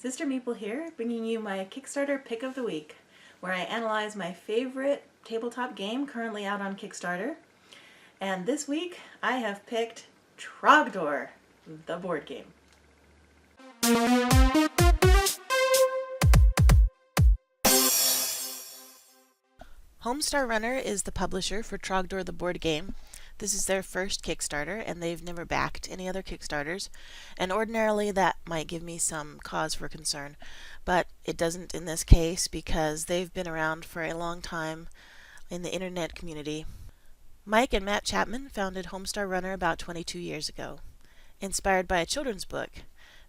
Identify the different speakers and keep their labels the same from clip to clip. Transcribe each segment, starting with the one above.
Speaker 1: Sister Meeple here, bringing you my Kickstarter pick of the week, where I analyze my favorite tabletop game currently out on Kickstarter. And this week I have picked Trogdor, the board game. Homestar Runner is the publisher for Trogdor the board game. This is their first Kickstarter, and they've never backed any other Kickstarters, and ordinarily that might give me some cause for concern, but it doesn't in this case because they've been around for a long time in the internet community. Mike and Matt Chapman founded Homestar Runner about 22 years ago. Inspired by a children's book,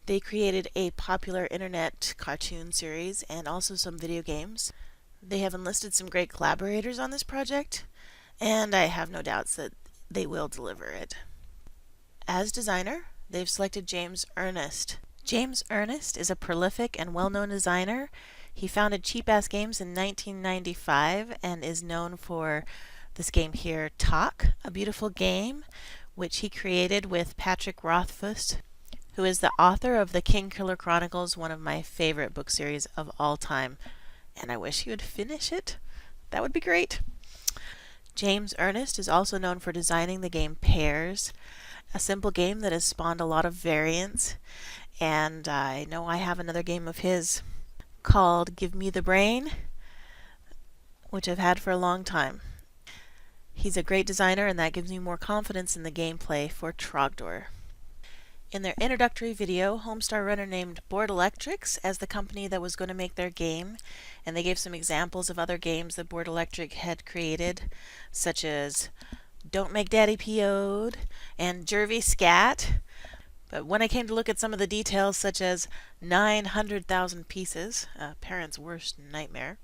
Speaker 1: they created a popular internet cartoon series and also some video games. They have enlisted some great collaborators on this project, and I have no doubts that they will deliver it. As designer, they've selected James Ernest. James Ernest is a prolific and well-known designer. He founded Cheap Ass Games in 1995 and is known for this game here, Talk, a beautiful game which he created with Patrick Rothfuss, who is the author of the King Killer Chronicles, one of my favorite book series of all time. And I wish he would finish it. That would be great. James Ernest is also known for designing the game Pairs, a simple game that has spawned a lot of variants, and I know I have another game of his called Give Me the Brain, which I've had for a long time. He's a great designer, and that gives me more confidence in the gameplay for Trogdor. In their introductory video, Homestar Runner named Board Electrics as the company that was going to make their game, and they gave some examples of other games that Board Electric had created, such as Don't Make Daddy P.O.'d and Jervy Scat. But when I came to look at some of the details, such as 900,000 pieces, a parent's worst nightmare,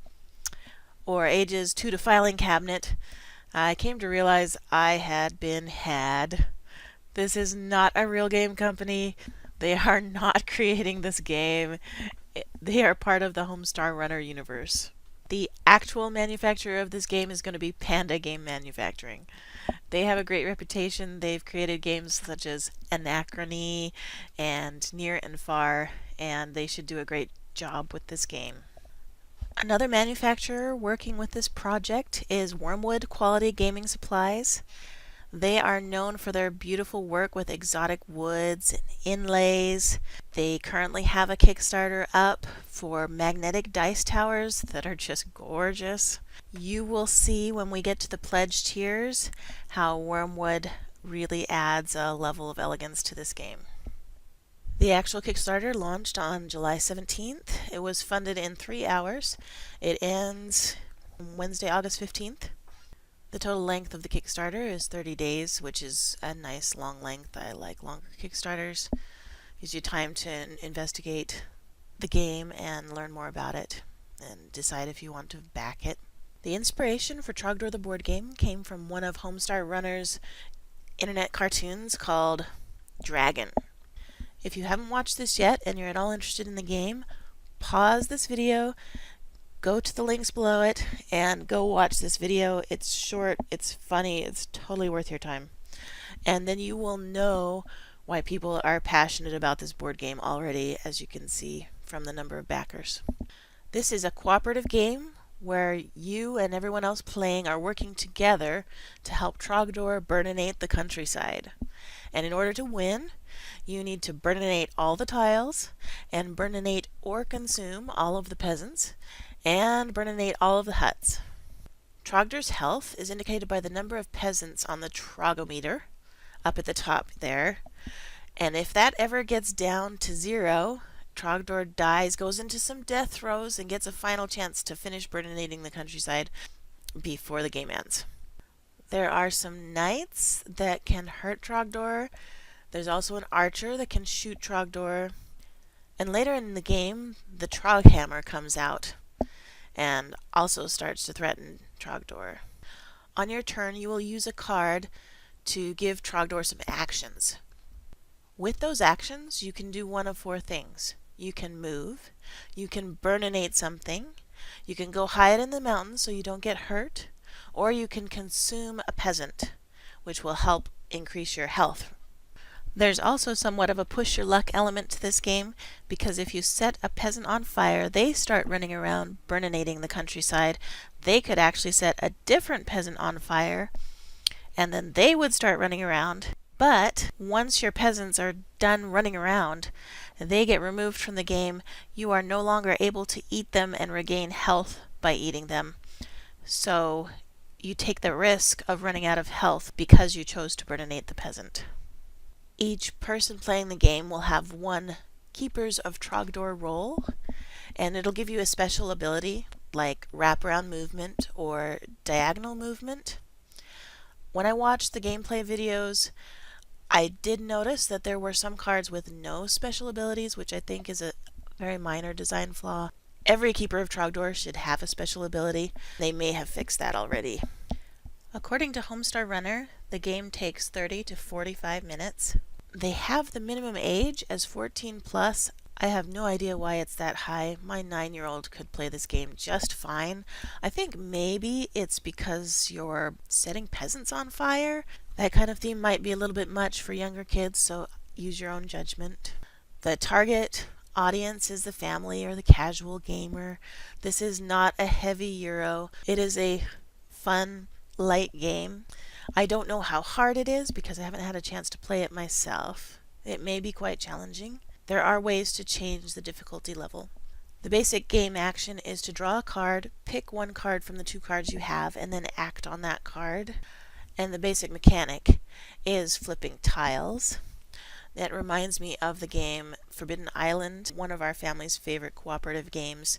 Speaker 1: or Ages 2 to Filing Cabinet, I came to realize I had been had. This is not a real game company. They are not creating this game. They are part of the Homestar Runner universe. The actual manufacturer of this game is going to be Panda Game Manufacturing. They have a great reputation. They've created games such as Anachrony and Near and Far, and they should do a great job with this game. Another manufacturer working with this project is Wormwood Quality Gaming Supplies. They are known for their beautiful work with exotic woods and inlays. They currently have a Kickstarter up for magnetic dice towers that are just gorgeous. You will see when we get to the pledge tiers how Wormwood really adds a level of elegance to this game. The actual Kickstarter launched on July 17th. It was funded in 3 hours. It ends Wednesday, August 15th. The total length of the Kickstarter is 30 days, which is a nice long length. I like longer Kickstarters. Gives you time to investigate the game and learn more about it and decide if you want to back it. The inspiration for Trogdor the board game came from one of Homestar Runner's internet cartoons called Dragon. If you haven't watched this yet and you're at all interested in the game, pause this video, go to the links below it, and go watch this video. It's short, it's funny, it's totally worth your time. And then you will know why people are passionate about this board game already, as you can see from the number of backers. This is a cooperative game where you and everyone else playing are working together to help Trogdor burninate the countryside. And in order to win, you need to burninate all the tiles, and burninate or consume all of the peasants, and burninate all of the huts. Trogdor's health is indicated by the number of peasants on the trogometer up at the top there, and if that ever gets down to 0, Trogdor dies, goes into some death throes, and gets a final chance to finish burninating the countryside before the game ends. There are some knights that can hurt Trogdor. There's also an archer that can shoot Trogdor, and later in the game the Troghammer comes out and also starts to threaten Trogdor. On your turn, you will use a card to give Trogdor some actions. With those actions, you can do one of 4 things. You can move, you can burninate something, you can go hide in the mountains so you don't get hurt, or you can consume a peasant, which will help increase your health. There's also somewhat of a push your luck element to this game, because if you set a peasant on fire, they start running around burninating the countryside. They could actually set a different peasant on fire, and then they would start running around. But once your peasants are done running around, they get removed from the game. You are no longer able to eat them and regain health by eating them. So you take the risk of running out of health because you chose to burninate the peasant. Each person playing the game will have one Keepers of Trogdor role, and it'll give you a special ability like wraparound movement or diagonal movement. When I watched the gameplay videos, I did notice that there were some cards with no special abilities, which I think is a very minor design flaw. Every Keeper of Trogdor should have a special ability. They may have fixed that already. According to Homestar Runner, the game takes 30 to 45 minutes. They have the minimum age as 14 plus. I have no idea why it's that high. My 9-year-old could play this game just fine. I think maybe it's because you're setting peasants on fire. That kind of theme might be a little bit much for younger kids, so use your own judgment. The target audience is the family or the casual gamer. This is not a heavy Euro. It is a fun, light game. I don't know how hard it is because I haven't had a chance to play it myself. It may be quite challenging. There are ways to change the difficulty level. The basic game action is to draw a card, pick one card from the 2 cards you have, and then act on that card. And the basic mechanic is flipping tiles. That reminds me of the game Forbidden Island, one of our family's favorite cooperative games,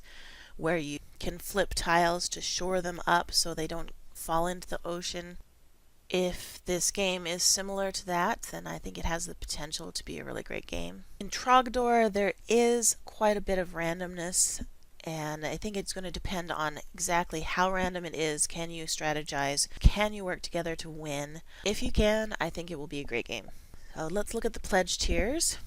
Speaker 1: where you can flip tiles to shore them up so they don't fall into the ocean. If this game is similar to that, then I think it has the potential to be a really great game. In Trogdor, there is quite a bit of randomness, and I think it's going to depend on exactly how random it is. Can you strategize? Can you work together to win? If you can, I think it will be a great game. So let's look at the pledge tiers.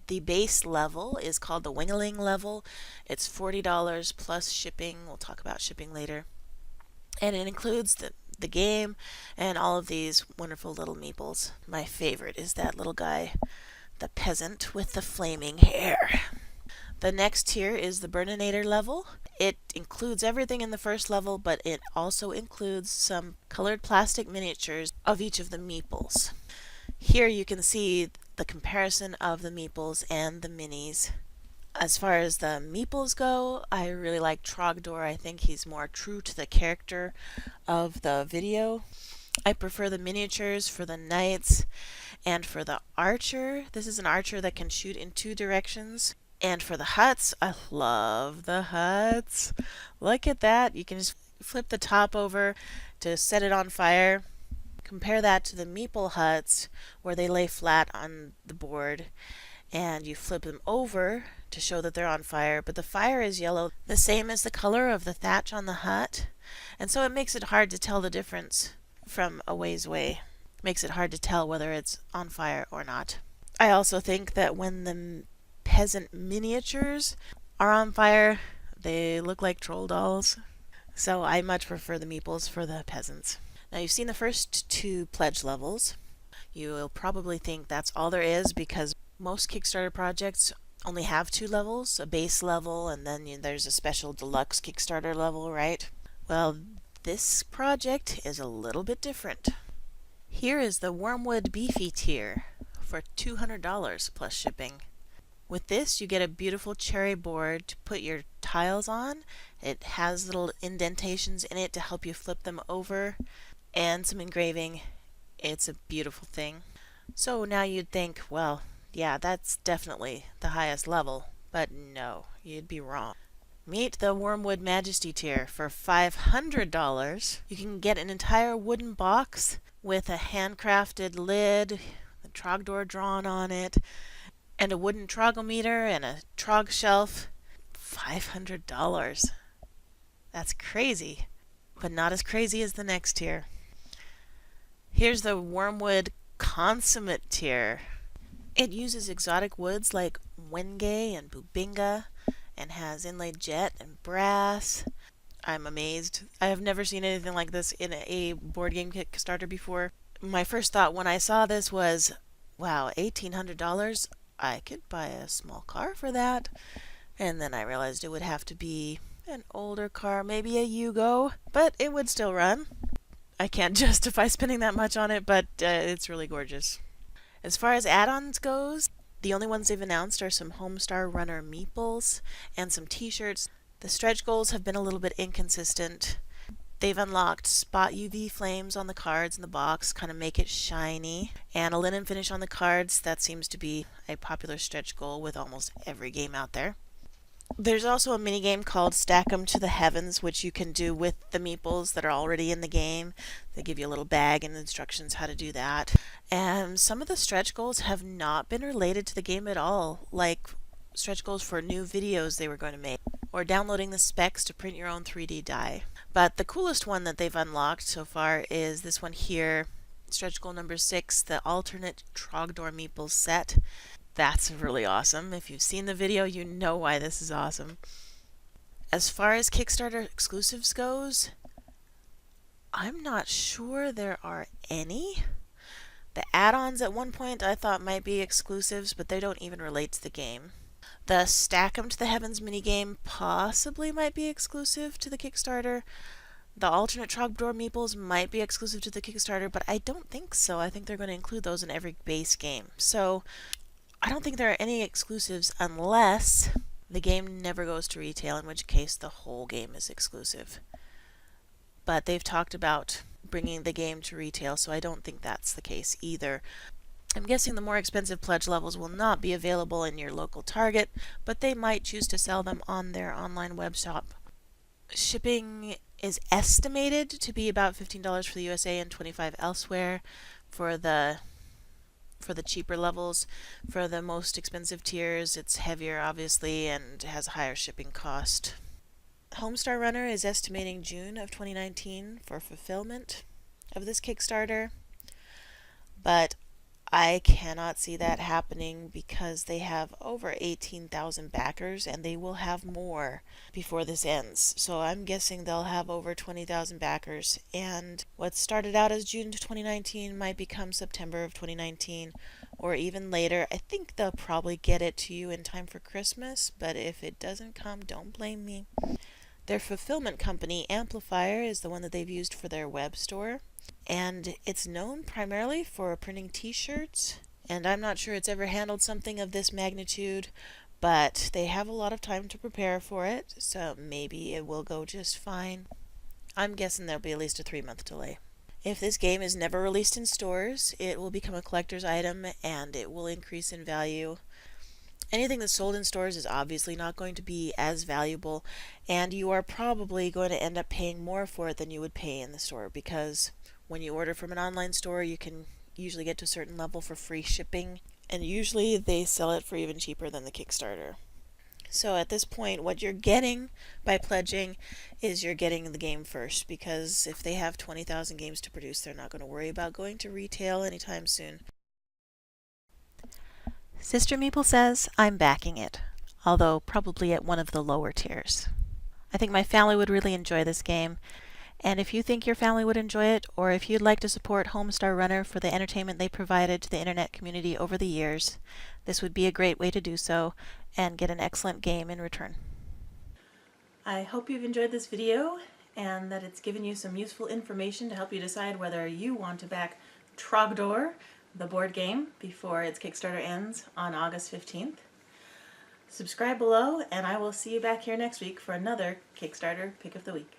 Speaker 1: The base level is called the Wingaling level. It's $40 plus shipping. We'll talk about shipping later. And it includes the game and all of these wonderful little meeples. My favorite is that little guy, the peasant with the flaming hair. The next tier is the Burninator level. It includes everything in the first level, but it also includes some colored plastic miniatures of each of the meeples. Here you can see the comparison of the meeples and the minis. As far as the Meeples go, I really like Trogdor. I think he's more true to the character of the video. I prefer the miniatures for the knights and for the archer. This is an archer that can shoot in 2 directions. And for the huts, I love the huts. Look at that. You can just flip the top over to set it on fire. Compare that to the Meeple huts where they lay flat on the board and you flip them over to show that they're on fire, but the fire is yellow, the same as the color of the thatch on the hut, and so it makes it hard to tell the difference from a ways away. Makes it hard to tell whether it's on fire or not. I also think that when the peasant miniatures are on fire, they look like troll dolls, so I much prefer the meeples for the peasants. Now you've seen the first 2 pledge levels. You will probably think that's all there is because most Kickstarter projects only have 2 levels, a base level, and then there's a special deluxe Kickstarter level, right? Well, this project is a little bit different. Here is the Wormwood Beefy tier for $200 plus shipping. With this, you get a beautiful cherry board to put your tiles on. It has little indentations in it to help you flip them over, and some engraving. It's a beautiful thing. So now you'd think, well, yeah, that's definitely the highest level, but no, you'd be wrong. Meet the Wormwood Majesty tier for $500. You can get an entire wooden box with a handcrafted lid, the Trogdor drawn on it, and a wooden trogometer and a trog shelf. $500. That's crazy, but not as crazy as the next tier. Here's the Wormwood Consummate tier. It uses exotic woods like wenge and bubinga and has inlaid jet and brass. I'm amazed. I have never seen anything like this in a board game Kickstarter before. My first thought when I saw this was, Wow, $1,800? I could buy a small car for that. And then I realized it would have to be an older car, maybe a Yugo, but it would still run. I can't justify spending that much on it, but it's really gorgeous. As far as add-ons goes, the only ones they've announced are some Homestar Runner Meeples and some t-shirts. The stretch goals have been a little bit inconsistent. They've unlocked spot UV flames on the cards in the box, kind of make it shiny, and a linen finish on the cards. That seems to be a popular stretch goal with almost every game out there. There's also a minigame called Stack 'em to the Heavens, which you can do with the meeples that are already in the game. They give you a little bag and instructions how to do that. And some of the stretch goals have not been related to the game at all, like stretch goals for new videos they were going to make, or downloading the specs to print your own 3D die. But the coolest one that they've unlocked so far is this one here, stretch goal number 6, the alternate Trogdor Meeples set. That's really awesome. If you've seen the video, you know why this is awesome. As far as Kickstarter exclusives goes, I'm not sure there are any. The add-ons at one point I thought might be exclusives, but they don't even relate to the game. The Stack 'em to the Heavens minigame possibly might be exclusive to the Kickstarter. The alternate Trogdor Meeples might be exclusive to the Kickstarter, but I don't think so. I think they're going to include those in every base game. So I don't think there are any exclusives unless the game never goes to retail, in which case the whole game is exclusive. But they've talked about bringing the game to retail, so I don't think that's the case either. I'm guessing the more expensive pledge levels will not be available in your local Target, but they might choose to sell them on their online web shop. Shipping is estimated to be about $15 for the USA and $25 elsewhere for the cheaper levels. For the most expensive tiers, it's heavier, obviously, and has a higher shipping cost. Homestar Runner is estimating June of 2019 for fulfillment of this Kickstarter, but I cannot see that happening because they have over 18,000 backers and they will have more before this ends. So I'm guessing they'll have over 20,000 backers, and what started out as June 2019 might become September of 2019 or even later. I think they'll probably get it to you in time for Christmas, but if it doesn't come, don't blame me. Their fulfillment company, Amplifier, is the one that they've used for their web store, and it's known primarily for printing t-shirts, and I'm not sure it's ever handled something of this magnitude, but they have a lot of time to prepare for it, so maybe it will go just fine. I'm guessing there'll be at least a 3-month delay. If this game is never released in stores, it will become a collector's item and it will increase in value. Anything that's sold in stores is obviously not going to be as valuable, and you are probably going to end up paying more for it than you would pay in the store, because when you order from an online store, you can usually get to a certain level for free shipping, and usually they sell it for even cheaper than the Kickstarter. So at this point, what you're getting by pledging is you're getting the game first, because if they have 20,000 games to produce, they're not going to worry about going to retail anytime soon. Sister Meeple says, I'm backing it, although probably at one of the lower tiers. I think my family would really enjoy this game, and if you think your family would enjoy it, or if you'd like to support Homestar Runner for the entertainment they provided to the internet community over the years, this would be a great way to do so and get an excellent game in return. I hope you've enjoyed this video and that it's given you some useful information to help you decide whether you want to back Trogdor, the board game, before its Kickstarter ends on August 15th. Subscribe below, and I will see you back here next week for another Kickstarter Pick of the Week.